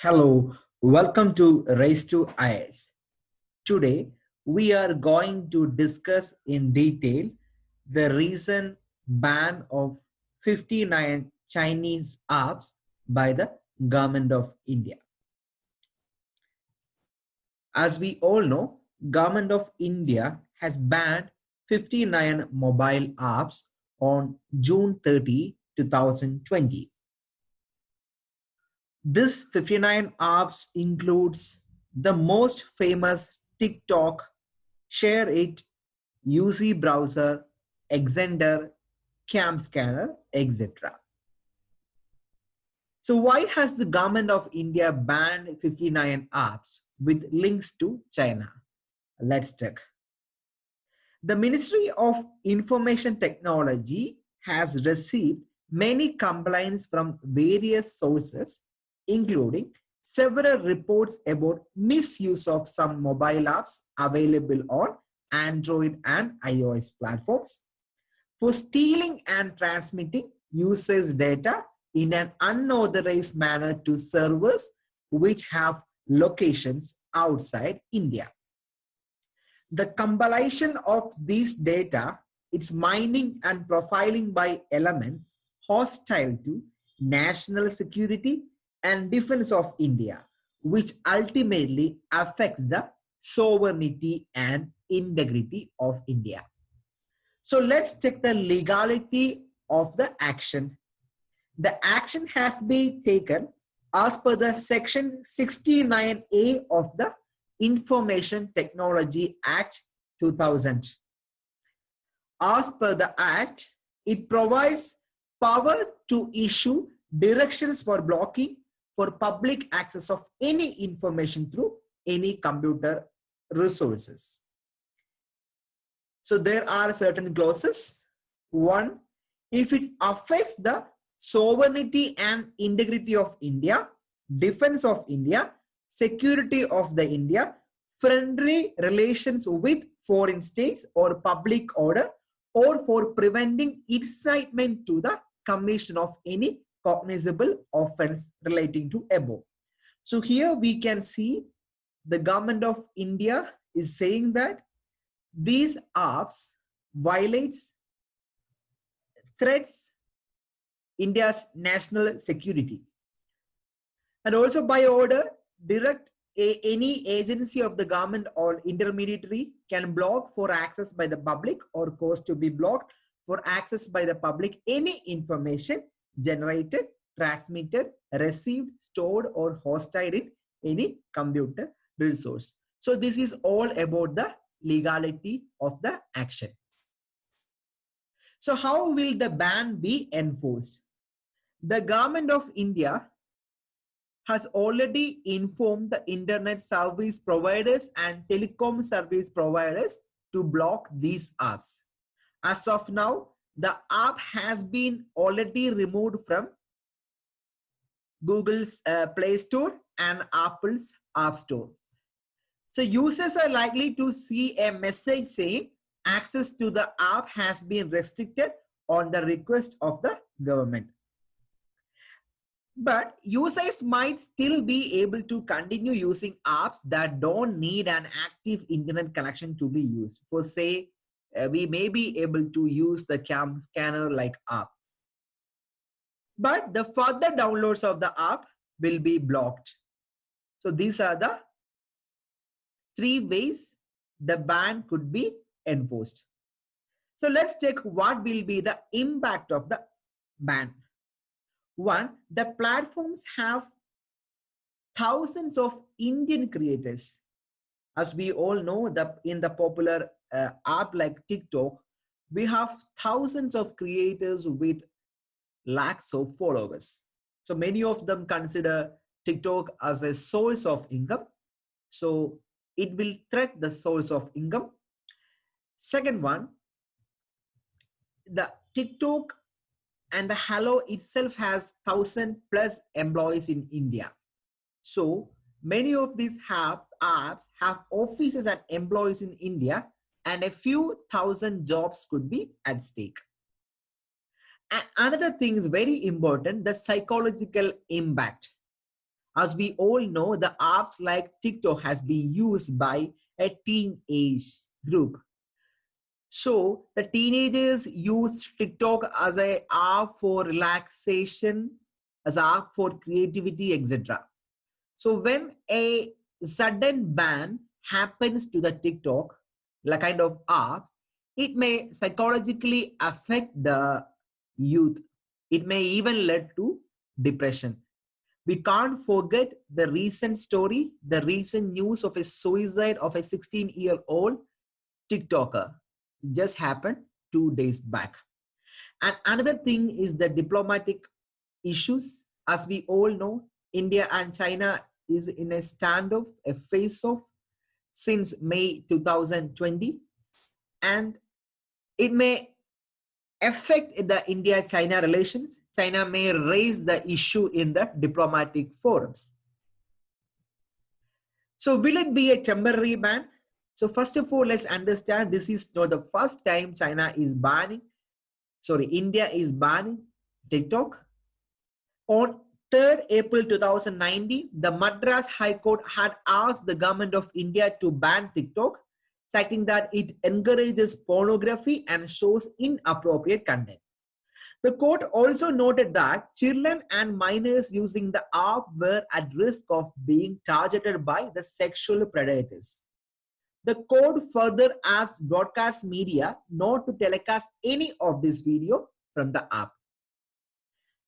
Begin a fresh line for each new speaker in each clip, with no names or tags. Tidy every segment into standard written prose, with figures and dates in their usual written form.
Hello, welcome to Race to IS. Today, we are going to discuss in detail the recent ban of 59 Chinese apps by the government of India. As we all know, government of India has banned 59 mobile apps on June 30, 2020. This 59 apps includes the most famous TikTok, Share It, UC Browser, Exender, Cam Scanner, etc. So why has the government of India banned 59 apps with links to China? Let's check. The Ministry of Information Technology has received many complaints from various sources, including several reports about misuse of some mobile apps available on Android and iOS platforms for stealing and transmitting users' data in an unauthorized manner to servers which have locations outside India. The compilation of these data, its mining and profiling by elements hostile to national security and defense of India, which ultimately affects the sovereignty and integrity of India. So let's check the legality of the action. The action has been taken as per the section 69A of the Information Technology Act 2000. As per the Act, it provides power to issue directions for blocking for public access of any information through any computer resources. So there are certain clauses. One, if it affects the sovereignty and integrity of India, defense of India, security of the India, friendly relations with foreign states or public order, or for preventing incitement to the commission of any cognizable offense relating to above. So here we can see the government of India is saying that these apps violates, threats India's national security. And also by order, direct any agency of the government or intermediary can block for access by the public or cause to be blocked for access by the public any information generated, transmitted, received, stored or hosted in any computer resource. So this is all about the legality of the action. So how will the ban be enforced? The government of India has already informed the internet service providers and telecom service providers to block these apps. As of now, the app has been already removed from Google's Play Store and Apple's App Store. So users are likely to see a message saying access to the app has been restricted on the request of the government. But users might still be able to continue using apps that don't need an active internet connection to be used. For say, we may be able to use the Cam Scanner like app. But the further downloads of the app will be blocked. So these are the three ways the ban could be enforced. So let's check what will be the impact of the ban. One, the platforms have thousands of Indian creators. As we all know, that in the popular app like TikTok, we have thousands of creators with lakhs of followers. So many of them consider TikTok as a source of income. So it will threat the source of income. Second one, the TikTok and the Hello itself has 1,000+ employees in India. So many of these apps have offices and employees in India, and a few thousand jobs could be at stake. And another thing is very important, the psychological impact. As we all know, the apps like TikTok has been used by a teenage group. So the teenagers use TikTok as a app for relaxation, as an app for creativity, etc. So when a sudden ban happens to the TikTok, like kind of app, it may psychologically affect the youth. It may even lead to depression. We can't forget the recent story, the recent news of a suicide of a 16-year-old TikToker. Just happened 2 days back. And another thing is the diplomatic issues. As we all know, India and China is in a standoff, a face-off since May 2020, and it may affect the India-China relations. China may raise the issue in the diplomatic forums. So will it be a temporary ban? So first of all, let's understand this is not the first time India is banning TikTok. On 3rd April 2019, the Madras High Court had asked the government of India to ban TikTok, citing that it encourages pornography and shows inappropriate content. The court also noted that children and minors using the app were at risk of being targeted by the sexual predators. The court further asked broadcast media not to telecast any of this video from the app.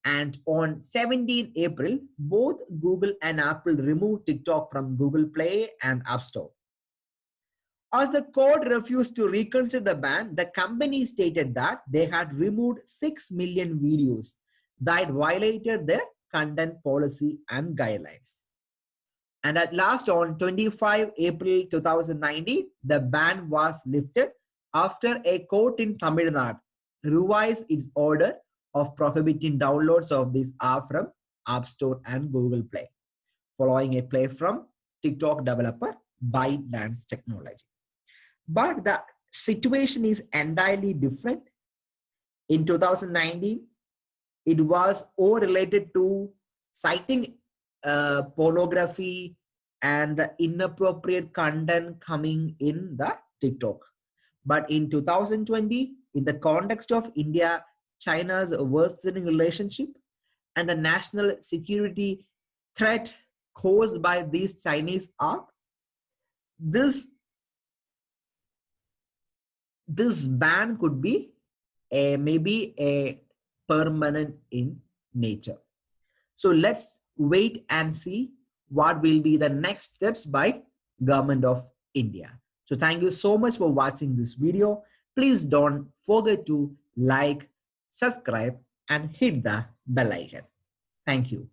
And on 17 April, both Google and Apple removed TikTok from Google Play and App Store. As the court refused to reconsider the ban, the company stated that they had removed 6 million videos that violated their content policy and guidelines. And at last, on 25 April 2019, the ban was lifted after a court in Tamil Nadu revised its order of prohibiting downloads of this app from App Store and Google Play, following a play from TikTok developer ByteDance Technology. But the situation is entirely different. In 2019, it was all related to citing pornography and the inappropriate content coming in the TikTok. But in 2020, in the context of India, China's worsening relationship and the national security threat caused by these Chinese app, this ban could be maybe a permanent in nature. So let's wait and see what will be the next steps by Government of India. So thank you so much for watching this video. Please don't forget to like, subscribe, and hit the bell icon. Thank you.